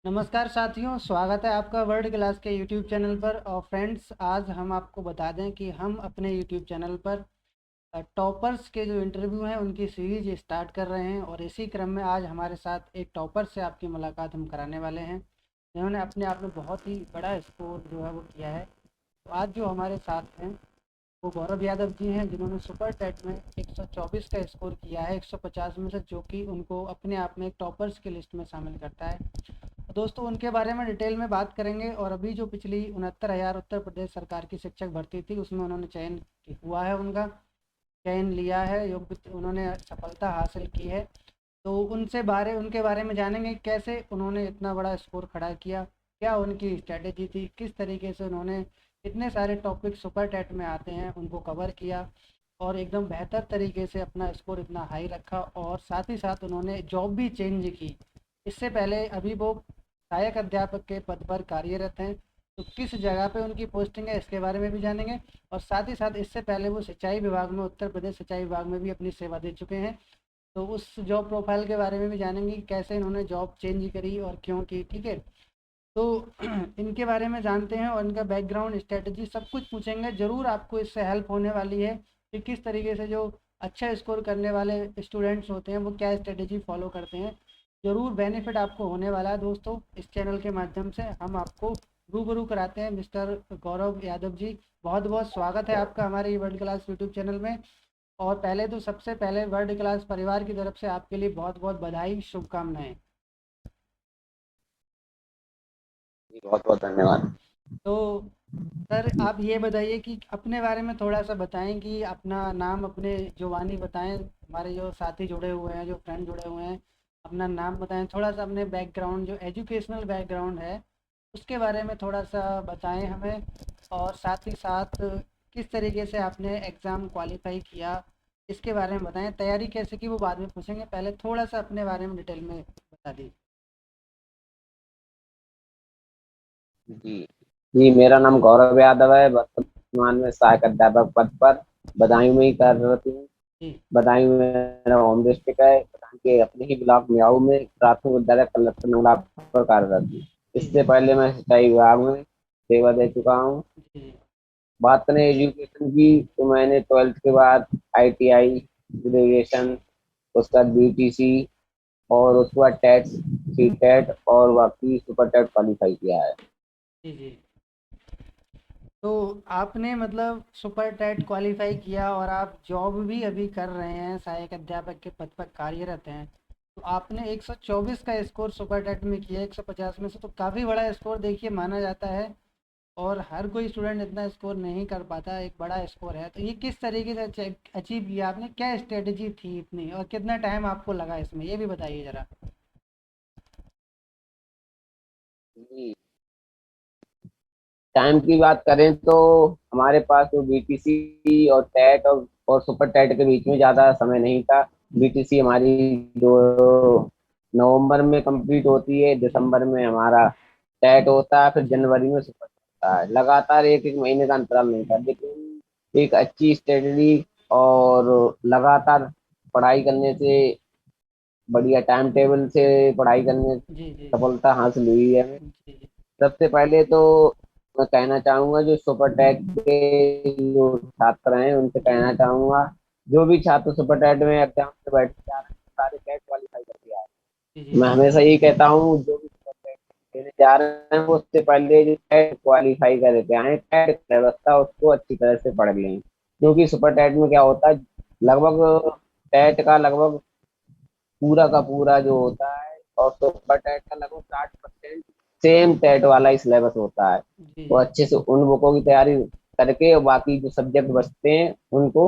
नमस्कार साथियों, स्वागत है आपका वर्ल्ड क्लास के यूट्यूब चैनल पर। और फ्रेंड्स, आज हम आपको बता दें कि हम अपने यूट्यूब चैनल पर टॉपर्स के जो इंटरव्यू हैं उनकी सीरीज स्टार्ट कर रहे हैं। और इसी क्रम में आज हमारे साथ एक टॉपर से आपकी मुलाकात हम कराने वाले हैं, जिन्होंने अपने आप में बहुत ही बड़ा स्कोर जो है वो किया है। तो आज जो हमारे साथ हैं वो गौरव यादव जी हैं, जिन्होंने सुपर टेट में 124 का स्कोर किया है 150 में से, जो कि उनको अपने आप में एक टॉपर्स की लिस्ट में शामिल करता है। दोस्तों, उनके बारे में डिटेल में बात करेंगे। और अभी जो पिछली 69,000 उत्तर प्रदेश सरकार की शिक्षक भर्ती थी, उसमें उन्होंने चयन हुआ है, उनका चयन लिया है, योग्य उन्होंने सफलता हासिल की है। तो उनके बारे में जानेंगे, कैसे उन्होंने इतना बड़ा स्कोर खड़ा किया, क्या उनकी स्ट्रेटेजी थी, किस तरीके से उन्होंने इतने सारे टॉपिक सुपर टेट में आते हैं उनको कवर किया और एकदम बेहतर तरीके से अपना स्कोर इतना हाई रखा। और साथ ही साथ उन्होंने जॉब भी चेंज की। इससे पहले अभी वो सहायक अध्यापक के पद पर कार्यरत हैं। तो किस जगह पे उनकी पोस्टिंग है, इसके बारे में भी जानेंगे। और साथ ही साथ इससे पहले वो सिंचाई विभाग में, उत्तर प्रदेश सिंचाई विभाग में भी अपनी सेवा दे चुके हैं। तो उस जॉब प्रोफाइल के बारे में भी जानेंगे कि कैसे इन्होंने जॉब चेंज करी और क्यों की। ठीक है, तो इनके बारे में जानते हैं और इनका बैकग्राउंड, स्ट्रेटजी, सब कुछ पूछेंगे। ज़रूर आपको इससे हेल्प होने वाली है कि किस तरीके से जो अच्छा स्कोर करने वाले स्टूडेंट्स होते हैं वो क्या स्ट्रेटजी फॉलो करते हैं। ज़रूर बेनिफिट आपको होने वाला है दोस्तों। इस चैनल के माध्यम से हम आपको रूबरू कराते हैं मिस्टर गौरव यादव जी। बहुत बहुत स्वागत है आपका हमारे वर्ल्ड क्लास यूट्यूब चैनल में। और पहले तो सबसे पहले वर्ल्ड क्लास परिवार की तरफ से आपके लिए बहुत बहुत बधाई, शुभकामनाएं। जी, बहुत बहुत धन्यवाद। तो सर, आप ये बताइए कि अपने बारे में थोड़ा सा बताएं कि अपना नाम, अपने जुबानी बताएं। हमारे जो साथी जुड़े हुए हैं, जो फ्रेंड जुड़े हुए हैं, अपना नाम बताएं। थोड़ा सा अपने बैकग्राउंड, जो एजुकेशनल बैकग्राउंड है, उसके बारे में थोड़ा सा बताएं हमें। और साथ ही साथ किस तरीके से आपने एग्ज़ाम क्वालिफाई किया, इसके बारे में बताएं। तैयारी कैसे की वो बाद में पूछेंगे, पहले थोड़ा सा अपने बारे में डिटेल में बता दीजिए। जी जी, मेरा नाम गौरव यादव है। वर्तमान में सहायक अध्यापक पद पर बदायूं में ही कार्यरत हूँ। जी बदायूं में मेरा होम डिस्ट्रिक्ट है। बदायूं के अपने ही ब्लॉक मियाऊ में प्राथमिक विद्यालय कलत्र नंगला पर कार्यरत हूँ। जी इससे जी पहले मैं सिंचाई विभाग में सेवा दे चुका हूँ। जी बात करें एजुकेशन की, तो मैंने 12th के बाद ITI, ग्रेजुएशन, उसके बाद BTC और उसके बाद टेट, सी टेट और बाकी सुपर टेट क्वालिफाई किया है। जी जी। तो आपने मतलब सुपर टेट क्वालिफाई किया और आप जॉब भी अभी कर रहे हैं, सहायक अध्यापक के पद पर कार्यरत हैं। तो आपने 124 का स्कोर सुपर टेट में किया 150 में से, तो काफ़ी बड़ा स्कोर देखिए माना जाता है। और हर कोई स्टूडेंट इतना स्कोर नहीं कर पाता, एक बड़ा स्कोर है। तो ये किस तरीके से अचीव किया आपने, क्या स्ट्रेटजी थी इतनी, और कितना टाइम आपको लगा इसमें, ये भी बताइए ज़रा। जी, टाइम की बात करें तो हमारे पास तो BTC और टेट और सुपर टेट के बीच में ज़्यादा समय नहीं था। BTC हमारी जो नवंबर में कंप्लीट होती है, जी दिसंबर में हमारा टेट होता है, फिर जी जनवरी में सुपर टेट होता है। लगातार एक एक महीने का अंतराल नहीं था, लेकिन एक अच्छी स्ट्रेटजी और लगातार पढ़ाई करने से, बढ़िया टाइम टेबल से पढ़ाई करने से जी जी सफलता हासिल हुई है हमें। जी जी सबसे पहले तो मैं कहना चाहूंगा, जो सुपर टैग के जो छात्र हैं उनसे जी कहना चाहूंगा, जो भी छात्र सुपर टैग में एग्जाम में बैठने जा रहे हैं सारे टैग क्वालिफाई करके आए। जी जी मैं हमेशा यही कहता हूँ, जो भी सुपर टैग देने जा रहे हैं वो उससे पहले जो टैग क्वालिफाई करके आए, टैग व्यवस्था उसको अच्छी तरह से पढ़ लें। जी क्योंकि सुपर टैग में क्या होता है, लगभग टैग का लगभग पूरा का पूरा जो होता है, और सुपर टेट का लगभग 60% सेम टेट वाला ही सिलेबस होता है। जी तो जी अच्छे से उन बुकों की तैयारी करके और बाकी जो सब्जेक्ट बचते हैं उनको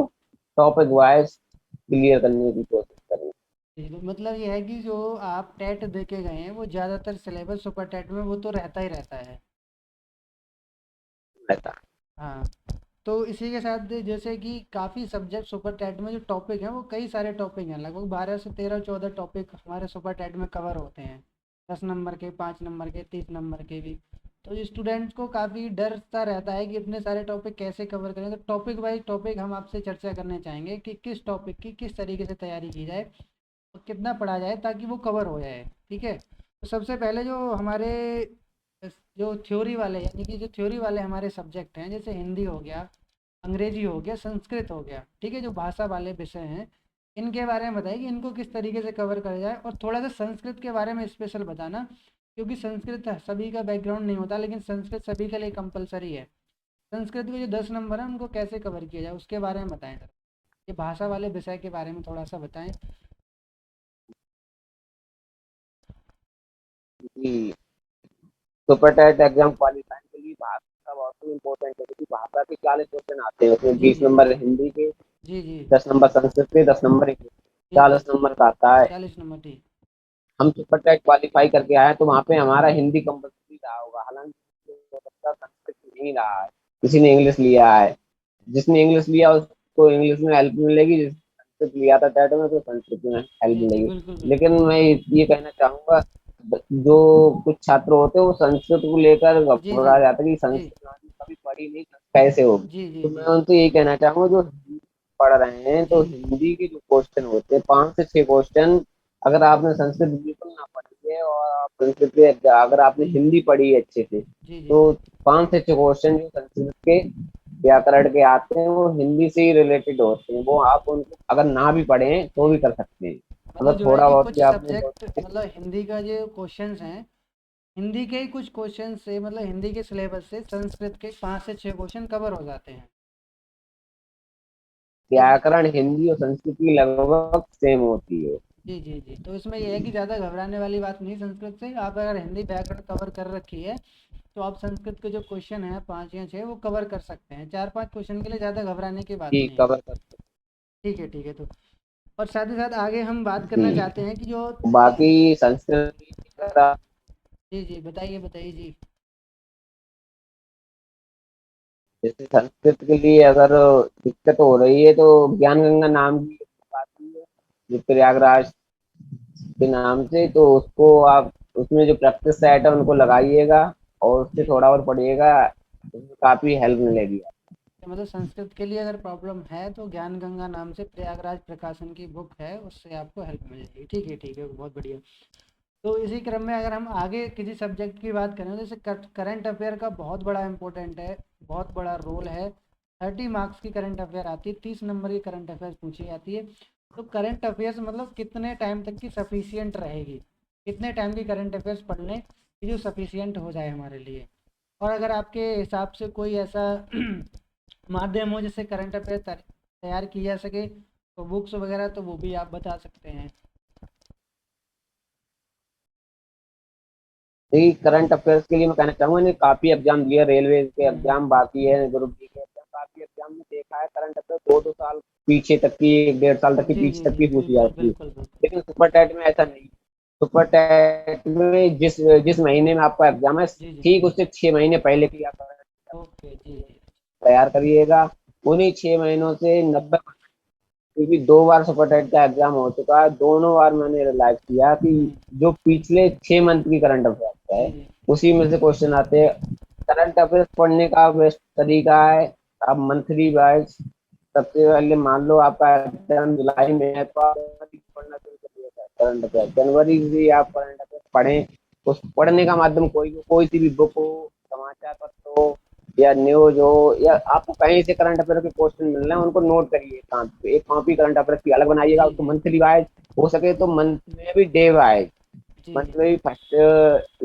टॉपिक वाइज क्लियर करने की कोशिश करें। जी। तो मतलब ये है कि जो आप टेट दे के गए हैं वो ज़्यादातर सिलेबस सुपर टेट में वो तो रहता ही रहता है। रहता है। हाँ। तो इसी के साथ जैसे कि काफ़ी सब्जेक्ट सुपर टेट में जो टॉपिक हैं वो कई सारे टॉपिक हैं, लगभग 12 से 13 14 टॉपिक हमारे सुपर टेट में कवर होते हैं। 10 नंबर के, 5 नंबर के, 30 नंबर के भी। तो स्टूडेंट्स को काफ़ी डर सा रहता है कि इतने सारे टॉपिक कैसे कवर करें। तो टॉपिक वाइज टॉपिक हम आपसे चर्चा करने चाहेंगे कि किस टॉपिक की किस तरीके से तैयारी की जाए और कितना पढ़ा जाए ताकि वो कवर हो जाए। ठीक है, तो तो सबसे पहले जो हमारे जो थ्योरी वाले, यानी कि जो थ्योरी वाले हमारे सब्जेक्ट हैं, जैसे हिंदी हो गया, अंग्रेजी हो गया, संस्कृत हो गया, ठीक है, जो भाषा वाले विषय हैं, इनके बारे में बताइए कि इनको किस तरीके से कवर करा जाए। और थोड़ा सा संस्कृत के बारे में स्पेशल बताना, क्योंकि संस्कृत सभी का बैकग्राउंड नहीं होता, लेकिन संस्कृत सभी के लिए कंपलसरी है। संस्कृत के जो 10 नंबर हैं उनको कैसे कवर किया जाए उसके बारे में बताएं सर। ये भाषा वाले विषय के बारे में थोड़ा सा बताएं। जी, सुपर टेट एग्जाम क्वालिफाइंग के लिए भाषा बहुत ही इम्पोर्टेंट है, क्योंकि भाषा के 40 क्वेश्चन आते हैं, उसमें जी 20 नंबर हिंदी के, जी जी 10 नंबर संस्कृत के, 10 नंबर इंग्लिश, जी जी 40 नंबर का आता है। 40 नंबर ठीक। हम सुपर टेट क्वालिफाई करके आए तो वहाँ पे हमारा हिंदी कंपलसरी रहा होगा, हालांकि हो सकता है संस्कृत नहीं रहा है, किसी ने इंग्लिश लिया है। जिसने इंग्लिश लिया उसको इंग्लिश में हेल्प मिलेगी, जिसने संस्कृत लिया था टेट में तो संस्कृत में हेल्प जी जी मिलेगी। बिल्कुल लेकिन बिल्कुल। मैं ये कहना चाहूंगा, जो कुछ छात्र होते हैं वो संस्कृत को लेकर जी जी घबरा जाते हैं कि जी संस्कृत आदमी कभी पढ़ी नहीं, कैसे होगी। जी जी तो जी मैं उनसे यही कहना चाहूंगा, जो हिंदी पढ़ रहे हैं जी तो हिंदी के जो क्वेश्चन होते हैं 5 से 6 क्वेश्चन, अगर आपने संस्कृत बिल्कुल ना पढ़ी है और आप संस्कृत के अगर आपने हिंदी पढ़ी है अच्छे से, जी जी तो 5 से 6 क्वेश्चन जो संस्कृत के व्याकरण के आते हैं वो हिंदी से ही रिलेटेड होते हैं, वो आप उनको अगर ना भी पढ़े तो जी। भी कर सकते हैं। मतलब मतलब जो है थोड़ा कि बहुत कुछ भी आपने सब्जेक्ट, मतलब हिंदी का जो क्वेश्चंस हैं, हिंदी के ही कुछ क्वेश्चन से, मतलब हिंदी के सिलेबस से संस्कृत के 5 से 6 क्वेश्चन कवर हो जाते हैं। एक, व्याकरण हिंदी और संस्कृत की लगभग सेम होती है। जी जी जी, तो इसमें यह है कि ज़्यादा घबराने वाली बात नहीं संस्कृत से। आप अगर हिंदी व्याकरण कवर कर रखी है तो आप संस्कृत के जो क्वेश्चन हैं 5 या 6 वो कवर कर सकते हैं। 4-5 क्वेश्चन के लिए ज़्यादा घबराने की बात जी, नहीं है। कवर कर सकते ठीक है ठीक है। तो और साथ ही साथ आगे हम बात हैं। करना जी, चाहते हैं कि जो बाकी संस्कृत, जी जी बताइए बताइए जी। जैसे संस्कृत के लिए अगर दिक्कत हो रही है तो ज्ञान गंगा नाम की एक बुक आती है, जो प्रयागराज के नाम से, तो उसको आप उसमें जो प्रैक्टिस सेट है उनको लगाइएगा और उससे जी जी। थोड़ा और पढ़िएगा, उसमें काफी हेल्प मिलेगी। तो मतलब संस्कृत के लिए अगर प्रॉब्लम है तो ज्ञान गंगा नाम से प्रयागराज प्रकाशन की बुक है, उससे आपको हेल्प मिल जाएगी। ठीक है, बहुत बढ़िया। तो इसी क्रम में अगर हम आगे किसी सब्जेक्ट की बात करें, जैसे करंट अफेयर का बहुत बड़ा इंपॉर्टेंट है, बहुत बड़ा रोल है। 30 मार्क्स की करंट अफेयर आती है, 30 नंबर की करंट अफेयर पूछी जाती है। तो करंट अफेयर्स मतलब कितने टाइम तक की सफिशियंट रहेगी, कितने टाइम की करंट अफेयर्स पढ़ने की जो सफिशियंट हो जाए हमारे लिए। और अगर आपके हिसाब से कोई ऐसा माध्यम हो जिससे करंट अफेयर तैयार की जा सके, तो बुक्स वगैरह तो वो भी आप बता सकते हैं। देखिए, करंट अफेयर्स के लिए मैं कहना चाहूंगा, ने काफी एग्जाम दिए, रेलवे के एग्जाम हम्म। बाकी है, ग्रुप डी के एग्जाम, काफी एग्जाम में देखा है करंट अफेयर 2-2 साल पीछे तक की, 1-1.5 साल तक की, जी पीछे जी तक जी की पूछी बिल्कुल जाती है। बिल्कुल बिल्कुल। लेकिन सुपर टैट में ऐसा नहीं। सुपर टैट में जिस जिस महीने में आपका एग्जाम है, जी जी। ठीक उससे 6 महीने पहले की आप ओके जी जी। तैयार करिएगा। उन्हीं 6 महीनों से 90, क्योंकि 2 बार सुपर टेट का एग्जाम हो चुका है, दोनों बार मैंने रियलाइज किया कि हम्म। जो पिछले 6 मंथ की करंट अफेयर जी है जी उसी में से क्वेश्चन आते हैं। करंट अफेयर्स पढ़ने का बेस्ट तरीका है, आप मंथली वाइज, सबसे पहले मान लो आपका एग्जाम जुलाई में है तो आप जनवरी से पढ़ना शुरू करिएगा करंट अफेयर, जनवरी से आप करंट अफेयर पढ़ें। उस पढ़ने का माध्यम कोई सी भी बुक हो, समाचार पत्र हो या न्यूज हो, या आपको कहीं से करंट अफेयर के क्वेश्चन मिल रहे हैं उनको नोट करिए कॉपी पे, एक कॉपी करंट अफेयर की अलग बनाइएगा, जी उसको जी मंथली वाइज, हो सके तो मंथ में भी डे वाइज, जी मंथ जी में भी फर्स्ट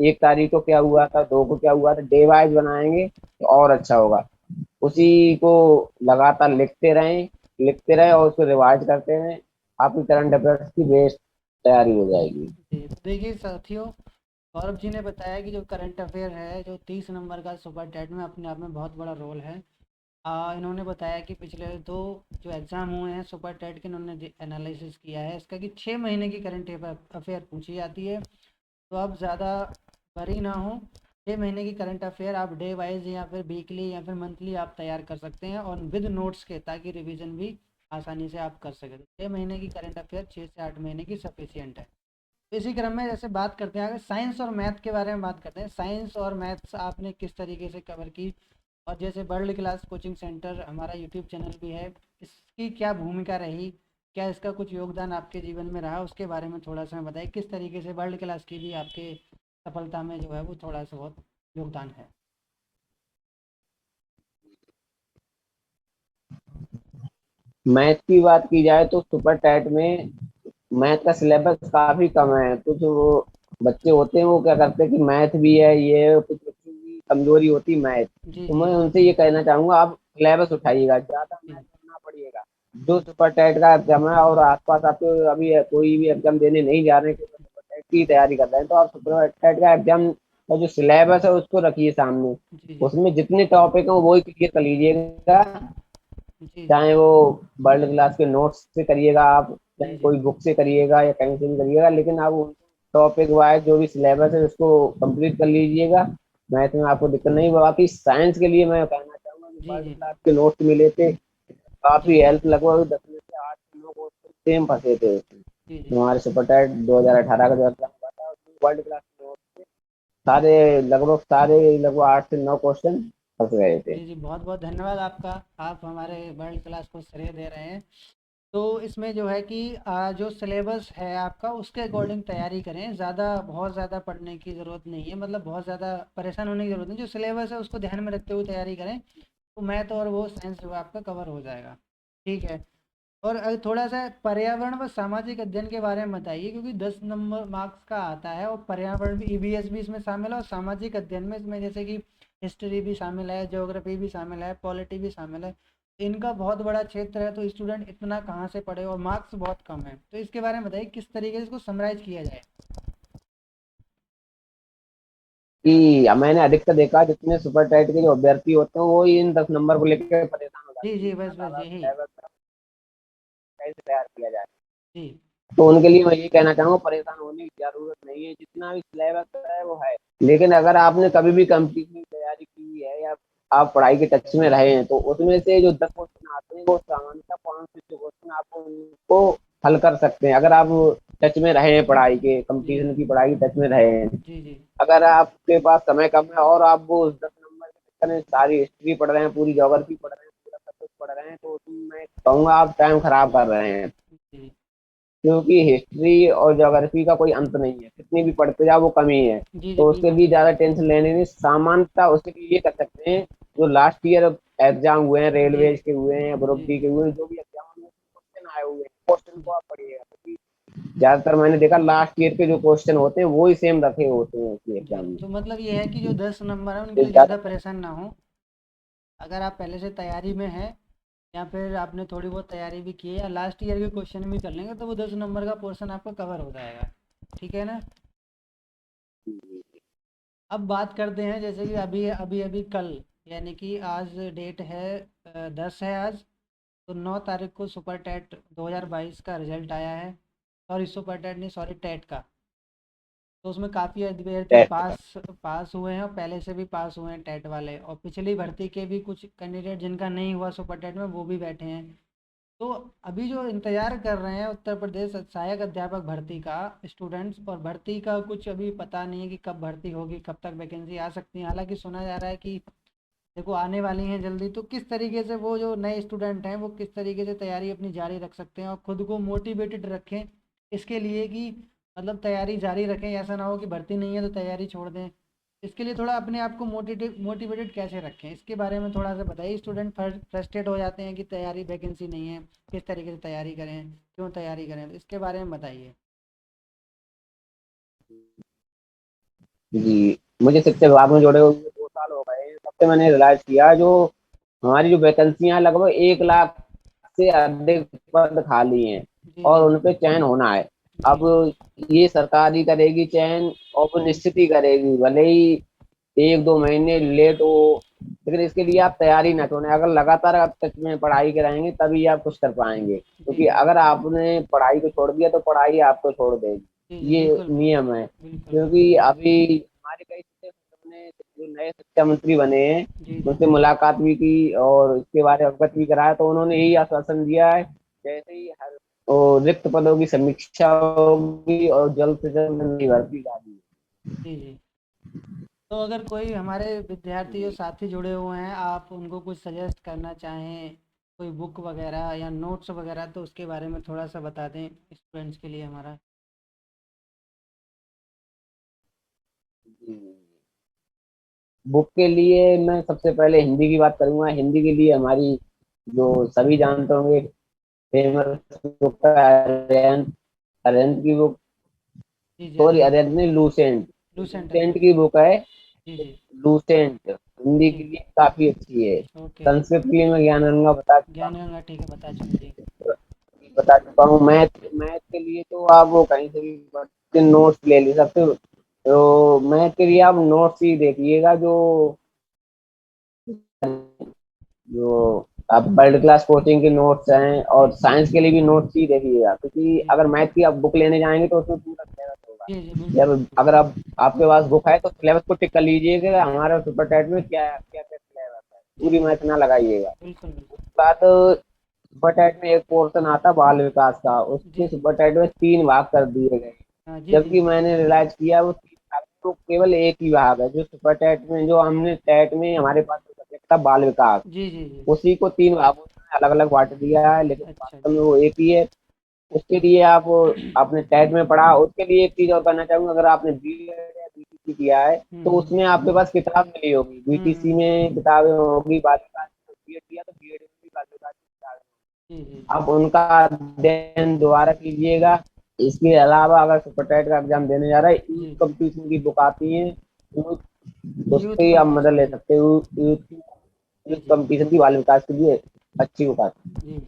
1 तारीख को क्या हुआ था, 2 को क्या हुआ था, डे वाइज बनाएंगे तो और अच्छा होगा। जी उसी को लगातार लिखते रहें और उसको रिवाइज करते रहें, आपकी करंट अफेयर की बेस्ट तैयारी हो जाएगी। जी। तो देखिए साथियों, गौरव जी ने बताया कि जो करंट अफेयर है, जो 30 नंबर का सुपर टेट में अपने आप में बहुत बड़ा रोल है। इन्होंने बताया कि पिछले 2 जो एग्ज़ाम हुए हैं सुपर टेट के, इन्होंने एनालिसिस किया है इसका कि 6 महीने की करंट अफेयर पूछी जाती है। तो आप ज़्यादा वरी ना हो, 6 महीने की करंट अफेयर आप डे वाइज या फिर वीकली या फिर मंथली आप तैयार कर सकते हैं, और विद नोट्स के, ताकि रिवीजन भी आसानी से आप कर सकें। 6 महीने की करंट अफेयर 6 से 8 महीने की सफिशियंट है। तो इसी क्रम में जैसे बात करते हैं आगे साइंस और मैथ के बारे में बात करते हैं। साइंस और मैथ्स आपने किस तरीके से कवर की, और जैसे वर्ल्ड क्लास कोचिंग सेंटर हमारा यूट्यूब चैनल भी है, इसकी क्या भूमिका रही, क्या इसका कुछ योगदान आपके जीवन में रहा, उसके बारे में थोड़ा सा बताइए। किस तरीके से वर्ल्ड क्लास की भी आपके सफलता में जो है वो थोड़ा सा बहुत योगदान है। मैथ की बात की जाए तो सुपर टैट में मैथ का सिलेबस काफी कम है। कुछ वो बच्चे होते हैं वो क्या करते हैं कि मैथ भी है, ये कुछ बच्चों की कमजोरी होती है मैथ। जी तो जी मैं उनसे ये कहना चाहूंगा, आप सिलेबस उठाइएगा, ज्यादा मैथ जी पढ़ना पड़िएगा। जो सुपर टैट का एग्जाम है और आसपास आप तो अभी कोई भी एग्जाम देने नहीं जा रहे हैं, केवल सुपर टैट की तैयारी कर रहे हैं, तो आप सुपर टैट का एग्जाम का जो सिलेबस है उसको रखिए सामने। जी जी उसमें जितने टॉपिक हैं वही क्लियर कर लीजिएगा। जी जी चाहे वो वर्ल्ड क्लास के नोट्स से करिएगा आप, जी चाहे जी कोई बुक से करिएगा या कहीं से भी करिएगा, लेकिन आप टॉपिक वाइज जो भी सिलेबस है उसको कंप्लीट कर लीजिएगा। मैथ में आपको दिक्कत नहीं। बाकी साइंस के लिए मैं कहना चाहूंगा कि जी वर्ल्ड जी क्लास के नोट्स मिले थे, जी काफी जी हेल्प, लगभग 10 में से 8 नौ क्वेश्चन सेम फंसे थे उसमें। जी जी हमारे सुपर टाइट 2018 का जो एग्जाम हुआ था उसमें वर्ल्ड क्लास के नोट्स थे, सारे लगभग 8 से 9 क्वेश्चन फंस गए थे। जी जी, बहुत बहुत धन्यवाद आपका। आप हमारे वर्ल्ड क्लास को श्रेय दे रहे हैं। तो इसमें जो है कि जो सिलेबस है आपका उसके अकॉर्डिंग तैयारी करें। ज़्यादा बहुत ज़्यादा पढ़ने की ज़रूरत नहीं है, मतलब बहुत ज़्यादा परेशान होने की ज़रूरत नहीं। जो सिलेबस है उसको ध्यान में रखते हुए तैयारी करें, तो मैथ और वो साइंस जो है आपका कवर हो जाएगा। ठीक है। और थोड़ा सा पर्यावरण व सामाजिक अध्ययन के बारे में बताइए, क्योंकि 10 नंबर मार्क्स का आता है और पर्यावरण भी, ईवीएस भी इसमें शामिल है और सामाजिक अध्ययन में इसमें जैसे कि हिस्ट्री भी शामिल है, ज्योग्राफी भी शामिल है, पॉलिटी भी शामिल है। इनका बहुत बड़ा क्षेत्र है, तो स्टूडेंट इतना कहाँ से पढ़े और मार्क्स बहुत कम है। तो इसके बारे में बताइए किस तरीके से इसको समराइज किया जाए। कि मैंने अधिकतर देखा जितने सुपर टाइट के जो अभ्यर्थी होते हैं वो ही इन 10 नंबर को लेकर परेशान हो जी जाते हैं, जी, इतना बस बस ज्यादा यही। सिलेबस कैसे तैयार किया जाए। जी तो उनके लिए मैं ये कहना चाहूंगा, परेशान होने की जरूरत नहीं है, जितना भी सिलेबस है वो है। लेकिन अगर आपने कभी भी कंपटीशन की तैयारी की है या आप पढ़ाई के टच में रहे हैं, तो उसमें से जो 10 क्वेश्चन आते हैं वो सामान्यतः 5 से 6 क्वेश्चन आप उनको हल कर सकते हैं, अगर आप टच में रहे हैं, पढ़ाई के जी कंपटीशन की पढ़ाई के टच में रहे हैं। जी जी अगर आपके पास समय कम है और आप वो 10 नंबर के चक्कर में सारी हिस्ट्री पढ़ रहे हैं, पूरी ज्योग्राफी पढ़ रहे हैं, पूरा सब कुछ पढ़ रहे हैं, तो उसमें मैं कहूँगा आप टाइम खराब कर रहे हैं। जी क्योंकि हिस्ट्री और ज्योग्राफी का कोई अंत नहीं है, कितनी भी पढ़ते जाओ वो कमी है। जी जी, तो उसके बिल्कुल लिए ज्यादा बिल्कुल। टेंशन लेने नहीं, सामान्यतः उसके लिए ये कर सकते हैं, जो लास्ट ईयर एग्जाम हुए हैं, जी रेलवे के हुए हैं या ग्रुप जी डी जी के हुए हैं, जो भी एग्जाम में क्वेश्चन आए हुए हैं, क्वेश्चन को आप पढ़िएगा, क्योंकि ज्यादातर मैंने देखा लास्ट ईयर के जो क्वेश्चन होते हैं वो ही सेम रखे होते हैं उसी जी। एग्जाम में। तो मतलब ये है कि जो 10 नंबर है उनके तो लिए ज़्यादा ज्यादातर परेशान ना हो। अगर आप पहले से तैयारी में हैं या फिर आपने थोड़ी बहुत तैयारी भी की है या लास्ट ईयर के क्वेश्चन भी कर लेंगे, तो वो 10 नंबर का पोर्शन आपका कवर हो जाएगा। ठीक है ना। अब बात करते हैं, जैसे कि अभी अभी अभी कल, यानी कि आज डेट है 10 है आज। तो 9 तारीख को सुपर टेट 2022 का रिजल्ट आया है। सॉरी सुपर टेट नहीं, सॉरी टेट का। तो उसमें काफ़ी अभ्यर्थी टेस्ट का। पास पास हुए हैं और पहले से भी पास हुए हैं टेट वाले, और पिछली भर्ती के भी कुछ कैंडिडेट जिनका नहीं हुआ सुपर टेट में वो भी बैठे हैं। तो अभी जो इंतजार कर रहे हैं उत्तर प्रदेश सहायक अध्यापक भर्ती का स्टूडेंट्स, और भर्ती का कुछ अभी पता नहीं है कि कब भर्ती होगी, कब तक वैकेंसी आ सकती है। हालांकि सुना जा रहा है कि देखो आने वाली हैं जल्दी। तो किस तरीके से वो जो नए स्टूडेंट हैं वो किस तरीके से तैयारी अपनी जारी रख सकते हैं और खुद को मोटिवेटेड रखें इसके लिए कि मतलब तैयारी जारी रखें, ऐसा ना हो कि भर्ती नहीं है तो तैयारी छोड़ दें। इसके लिए थोड़ा अपने आप को मोटिवेटेड कैसे रखें, इसके बारे में थोड़ा सा बताइए। स्टूडेंट फ्रस्ट्रेट हो जाते हैं कि तैयारी वैकेंसी नहीं है, किस तरीके से तैयारी करें, क्यों तैयारी करें, तो इसके बारे में बताइए। जी, मुझे शिक्षा विभाग में जुड़े हुए 2 साल हो गए हैं, तब से मैंने रियलाइज किया, जो हमारी जो वैकेंसियां लगभग 1 लाख से अधिक पद खाली हैं जी और जी उन पे चयन होना है। जी अब ये सरकार ही करेगी चयन, और वो निश्चित ही करेगी, भले ही 1-2 महीने लेट हो, लेकिन इसके लिए आप तैयारी ना छोड़ें। अगर लगातार आप सच में पढ़ाई कराएंगे तभी आप कुछ कर पाएंगे, जी क्योंकि जी अगर आपने पढ़ाई को छोड़ दिया तो पढ़ाई आपको छोड़ जी देगी, जी, ये बिल्कुल बिल्कुल नियम है। बिल्कुल बिल्कुल। क्योंकि अभी हमारे कई शिक्षक ने जो नए शिक्षा मंत्री बने हैं जी जी उनसे मुलाकात भी की और इसके बारे में अवगत भी कराया, तो उन्होंने यही आश्वासन दिया है, जैसे ही हर रिक्त पदों की समीक्षा होगी और जल्द से जल्द नई भर्ती जारी। जी जी। तो अगर कोई हमारे विद्यार्थी जो जी। साथी जुड़े हुए हैं, आप उनको कुछ सजेस्ट करना चाहें, कोई बुक वगैरह या नोट्स वगैरह, तो उसके बारे में थोड़ा सा बता दें स्टूडेंट्स के लिए हमारा। बुक के लिए मैं सबसे पहले हिंदी की बात करूंगा। हिंदी के लिए हमारी जो सभी जानते होंगे फेमस बुक है अरिहंत। अरिहंत की बुक, जी जी, सॉरी अरिहंत। अरिहंत नहीं, लूसेंट। लूसेंट, लूसेंट अच्छा। की बुक है, जी जी। लूसेंट, हिंदी के जी। लिए काफी अच्छी है। ओके। संस्कृत के लिए मैं ज्ञान गंगा ज्ञान गंगा, ठीक है, बता चुके जी। बता चुका हूँ। मैथ मैथ के लिए तो आप वो कहीं से भी पढ़ के नोट्स ले ले सकते हो। तो मैथ के लिए आप नोट्स ही देखिएगा, जो जो आप वर्ल्ड क्लास कोचिंग के नोट्स हैं, और साइंस के लिए भी नोट्स ही देखिएगा, क्योंकि जी अगर मैथ की आप बुक लेने जाएंगे तो उसमें पूरा सिलेबस होगा। जी। जी बिल्कुल जब बिल्कुल। अगर आप आपके पास बुक है तो सिलेबस को टिक कर लीजिएगा, हमारा सुपर टाइट में क्या क्या क्या सिलेबस है, जी पूरी जी मैथ ना लगाइएगा। बिल्कुल बिल्कुल। उसके बाद सुपर टाइट में एक पोर्शन आता बाल विकास का, जी उसके जी। सुपर टाइट में 3 भाग कर दिए गए। हाँ जी जी जबकि जी। मैंने रियलाइज किया वो 3 भाग तो केवल एक ही भाग है, जो सुपर टैट में, जो हमने टैट में हमारे पास जो सब्जेक्ट था बाल विकास, जी जी जी। उसी को 3 भागों में अलग अलग बांट दिया है, लेकिन अच्छा वास्तव में जी। वो एक ही है। उसके लिए आप आपने टैट में पढ़ा, उसके लिए एक चीज और करना चाहूंगा। अगर आपने बीएड या बीटीसी किया है तो हम्म। उसमें आपके पास किताब मिली होगी, बीटीसी हम्म। में किताबें होगी बाल विकास, बीएड किया तो बीएड में भी बाल विकास की किताबें जी जी होंगी। आप उनका अध्ययन दोबारा कीजिएगा। इसके अलावा अगर सुपर टाइट का एग्जाम देने जा रहा है, यूथ जी। कंपटीशन की बुक आती है, यूथ उसकी आप मदद कंपटीशन, ले जी सकते हो। यूथ जी यूथ जी। कंपटीशन की बाल विकास के लिए अच्छी बुक आती है। जी।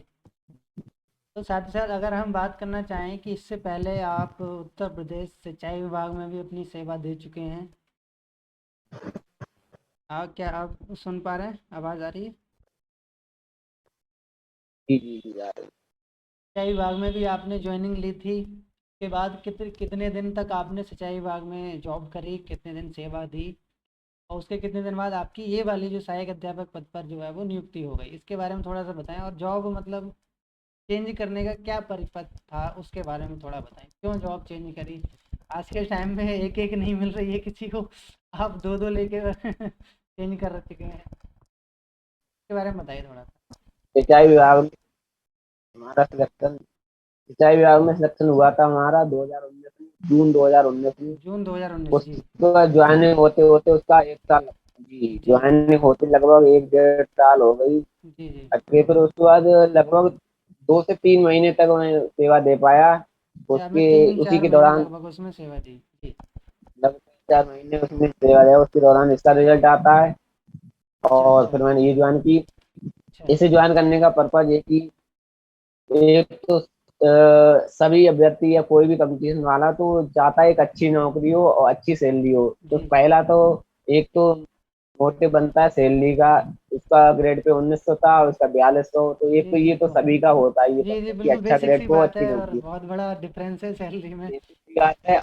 तो साथ ही साथ अगर हम बात करना चाहें कि इससे पहले आप उत्तर प्रदेश सिंचाई विभाग में भी अपनी सेवा दे चुके हैं। क्या आप सुन पा रहे हैं, आवाज़ आ रही है? जी जी जी आ रही है। सिंचाई विभाग में भी आपने ज्वाइनिंग ली थी। उसके बाद कितने कितने दिन तक आपने सिंचाई विभाग में जॉब करी, कितने दिन सेवा दी, और उसके कितने दिन बाद आपकी ये वाली जो सहायक अध्यापक पद पर जो है वो नियुक्ति हो गई? इसके बारे में थोड़ा सा बताएं। और जॉब मतलब चेंज करने का क्या परिपथ था, उसके बारे में थोड़ा बताएं, क्यों जॉब चेंज करी? आज के टाइम में एक एक नहीं मिल रही है किसी को, आप दो दो लेके चेंज कर चुके हैं। इसके बारे में बताइए थोड़ा सा। सिंचाई विभाग में हमारा सिलेक्शन सिंचाई विभाग में सिलेक्शन हुआ था हमारा 2019 में, जून 2019 में। जून 2019, जी। उसका ज्वाइनिंग होते होते उसका 1 साल, जी जी ज्वाइनिंग होते लगभग 1 डेढ़ साल हो गई। जी। जी। फिर उसके बाद लगभग 2 से 3 महीने तक मैं सेवा दे पाया। जी, आपने उसके तीन उसी चार के महीने दौरान लगभग उसमें सेवा दी, जी। लगभग 3 4 महीने उसमें सेवा दिया। उसके दौरान इसका रिजल्ट आता है, अच्छा और अच्छा। फिर मैंने ये ज्वाइन की। अच्छा। इसे ज्वाइन करने का पर्पज ये कि एक तो सभी अभ्यर्थी या कोई भी कंपटीशन वाला तो चाहता है एक अच्छी नौकरी हो और अच्छी सैलरी हो। तो जी पहला तो एक तो मोटिव बनता है सैलरी का। उसका ग्रेड पे 1900 था और उसका 4200, तो एक जी तो जी। ये तो सभी का होता है, ये जी जी, सबसे कि बिल्कुल अच्छा बेसिक ग्रेड सी पे हो, बात अच्छी है, और नौकरी बहुत बड़ा डिफरेंस है सैलरी में। हो, ये बात है।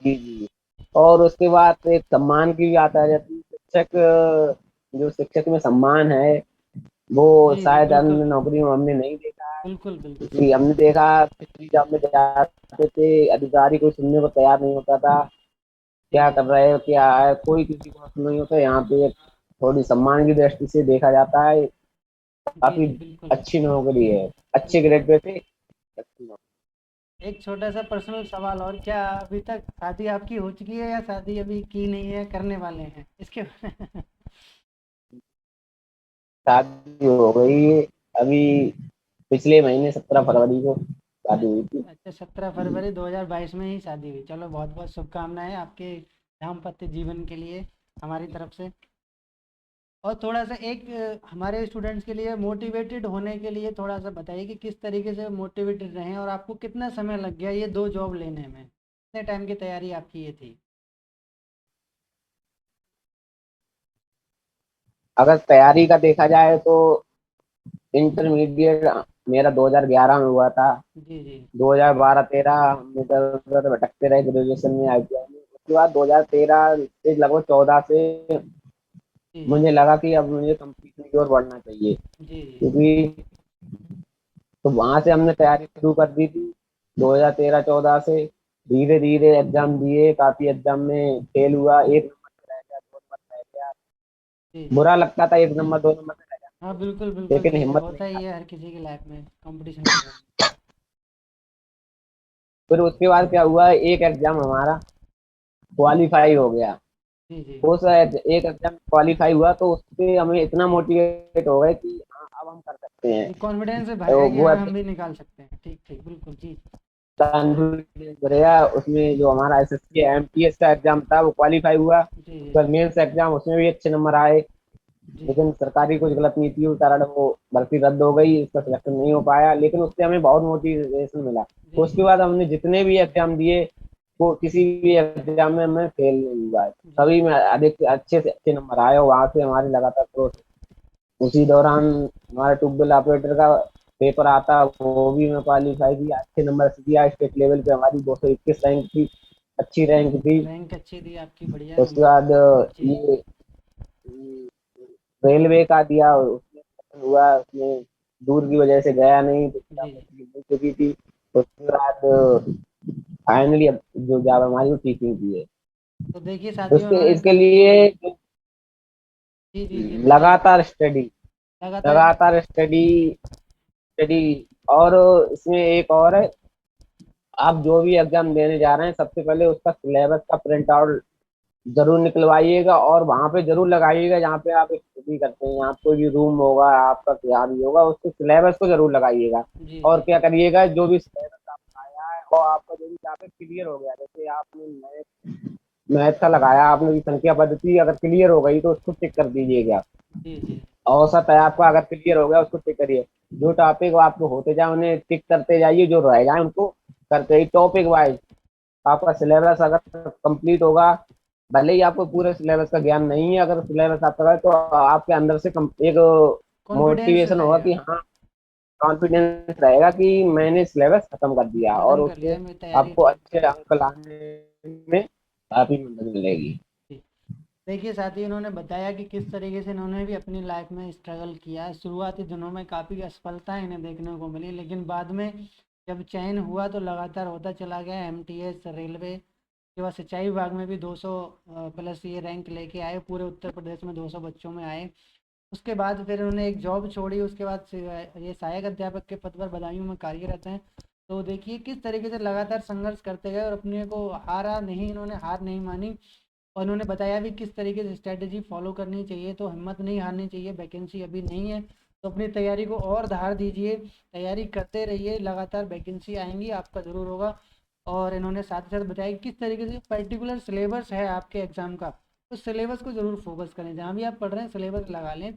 जी जी। और उसके बाद एक सम्मान की भी आता है, जैसे शिक्षक, जो शिक्षक में सम्मान है वो जी जी शायद बिल्कुल अन्य बिल्कुल। नौकरी में हमने नहीं देखा है। बिल्कुल बिल्कुल। क्योंकि हमने देखा पिछली जॉब में जाते थे, अधिकारी कोई सुनने को तैयार नहीं होता था, जी क्या जी। कर रहे हो क्या है, कोई किसी को नहीं होता। यहाँ पे थोड़ी सम्मान की दृष्टि से देखा जाता है। जी काफी जी बिल्कुल। अच्छी नौकरी है, अच्छे बिल्कुल। ग्रेड पे थे, अच्छी नौकरी। एक छोटा सा पर्सनल सवाल, और क्या अभी तक शादी आपकी हो चुकी है या शादी अभी की नहीं है, करने वाले हैं इसके बारे में? शादी हो गई है अभी, पिछले महीने 17 फरवरी को शादी हुई थी। अच्छा, 17 फरवरी 2022 में ही शादी हुई। चलो, बहुत बहुत शुभकामनाएं आपके दाम्पत्य जीवन के लिए हमारी तरफ से। और थोड़ा सा एक हमारे स्टूडेंट्स के लिए मोटिवेटेड होने के लिए थोड़ा सा बताइए कि किस तरीके से मोटिवेटेड रहें, और आपको कितना समय लग गया ये दो जॉब लेने में, कितने टाइम की तैयारी आपकी ये थी? अगर तैयारी का देखा जाए तो इंटरमीडिएट मेरा 2011 में हुआ था। जी जी। 2012-13 हम इधर उधर भटकते रहे ग्रेजुएशन में, आईटीआई में। उसके बाद 2013 से लगभग 14 से जी जी। मुझे लगा कि अब मुझे कंपटीशन की ओर बढ़ना चाहिए, जी जी। क्योंकि तो वहां से हमने तैयारी शुरू कर दी थी 2013-14 से। धीरे धीरे एग्जाम दिए, काफी एग्जाम में फेल हुआ, 1 नंबर पे रह गया, 2 नंबर पे रह गया। जी जी। बुरा लगता था 1 नंबर 2 नंबर पे रह गया। हाँ बिल्कुल बिल्कुल लेकिन सही है, हिम्मत होता नहीं ही है हारी। हर किसी की लाइफ में कंपटीशन वगैरह। फिर उसके बाद क्या हुआ, एक एग्जाम हमारा क्वालिफाई हो गया। जी जी। उस एक एग्जाम क्वालिफाई हुआ तो उससे हमें इतना मोटिवेट हो गए कि हाँ अब हम कर सकते हैं। ये कॉन्फिडेंस भर तो गया कि वो हाँ हम भी निकाल सकते हैं, ठीक ठीक बिल्कुल जी। कॉन्फिडेंस बढ़ेगा उसमें। जो हमारा एसएससी एमटीएस का एग्जाम था वो क्वालिफाई हुआ। जी जी उसका मेंस एग्जाम, उसमें भी अच्छे नंबर आए। जी। लेकिन सरकारी कुछ गलत नीतियों के कारण वो भर्ती रद्द हो गई, उसका सिलेक्शन नहीं हो पाया। लेकिन उससे हमें बहुत मोटिवेशन मिला। जी उसके जी बाद हमने जितने भी एग्जाम दिए, वो किसी भी एग्जाम में मैं फेल नहीं हुआ है। जी। सभी में अधिक अच्छे से अच्छे नंबर आए और वहां से हमारी लगातार ग्रोथ। उसी दौरान हमारा ट्यूबवेल ऑपरेटर का पेपर आता, वो भी मैं क्वालिफाई किया, अच्छे नंबर से दिया। स्टेट लेवल पे हमारी 221 रैंक थी, अच्छी रैंक थी। रैंक अच्छी थी आपकी, बढ़िया उसके नंबर। बाद जी ये रेलवे का दिया, उसमें selection हुआ। उसमें दूर की वजह से गया नहीं, तो क्या जी। मिल चुकी थी। उसके बाद फाइनली अब जो जॉब हमारी वो टीचिंग की है। तो देखिए साथियों, उसके उन्होंने इसके लिए जी जी जी बताइए। लगातार स्टडी, लगातार। लगातार स्टडी, स्टडी। और इसमें एक और है, आप जो भी एग्जाम देने जा रहे हैं सबसे पहले उसका सिलेबस का प्रिंट आउट जरूर निकलवाइएगा और वहां पे जरूर लगाइएगा जहाँ पे आप स्टडी करते हैं। यहाँ कोई भी रूम होगा आपका, क्या भी होगा, उसके सिलेबस को जरूर लगाइएगा। जी और जी क्या करिएगा, जो भी सिलेबस आपका आया है और आपका जो भी टॉपिक क्लियर हो गया, जैसे आपने मैथ मैथ का लगाया, आपने भी संख्या पद्धति अगर क्लियर हो गई तो उसको टिक कर दीजिएगा। जी जी औसत है आपका, अगर क्लियर हो गया उसको टिक करिए। जो टॉपिक आपको होते जाए उन्हें टिक करते जाइए, जो रह जाए उनको करते ही। टॉपिक वाइज आपका सिलेबस अगर कंप्लीट होगा, भले ही आपको पूरे सिलेबस का ज्ञान नहीं है, अगर सिलेबस आपका है तो आपके अंदर से एक कॉन्फिडेंस मोटिवेशन होगा रहेगा। कि हाँ, कॉन्फिडेंस रहेगा कि मैंने सिलेबस खत्म कर दिया और खत्म कर उससे लिया, मेरी तैयारी आपको ठीक अच्छे ठाक है। अंक लाने में काफी मदद मिलेगी। जी। देखिए साथी, इन्होंने बताया कि किस तरीके से इन्होंने भी अपनी लाइफ में स्ट्रगल किया है। शुरुआती दिनों में काफ़ी असफलताएं इन्हें देखने को मिली, लेकिन बाद में जब चयन हुआ तो लगातार होता चला गया। एमटीएस, रेलवे के बाद सिंचाई विभाग में भी 200 प्लस ये रैंक लेके आए, पूरे उत्तर प्रदेश में 200 बच्चों में आए। उसके बाद फिर उन्होंने एक जॉब छोड़ी, उसके बाद से ये सहायक अध्यापक के पद पर बदायूं में कार्यरत हैं। तो देखिए किस तरीके से लगातार संघर्ष करते गए और अपने को हारा नहीं, इन्होंने हार नहीं मानी। और उन्होंने बताया भी किस तरीके से स्ट्रेटजी फॉलो करनी चाहिए। तो हिम्मत नहीं हारनी चाहिए, वैकेंसी अभी नहीं है तो अपनी तैयारी को और धार दीजिए, तैयारी करते रहिए, लगातार वैकेंसी आएंगी, आपका ज़रूर होगा। और इन्होंने साथ ही साथ बताया कि किस तरीके से पर्टिकुलर सिलेबस है आपके एग्ज़ाम का, तो सिलेबस को ज़रूर फोकस करें। जहाँ भी आप पढ़ रहे हैं सिलेबस लगा लें,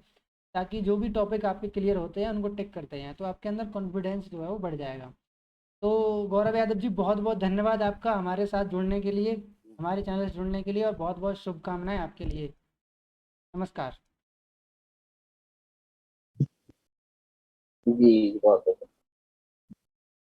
ताकि जो भी टॉपिक आपके क्लियर होते हैं उनको टिक करते हैं तो आपके अंदर कॉन्फिडेंस जो है वो बढ़ जाएगा। तो गौरव यादव जी, बहुत बहुत धन्यवाद आपका हमारे साथ जुड़ने के लिए, हमारे चैनल से जुड़ने के लिए, और बहुत बहुत शुभकामनाएं आपके लिए। नमस्कार। जी बहुत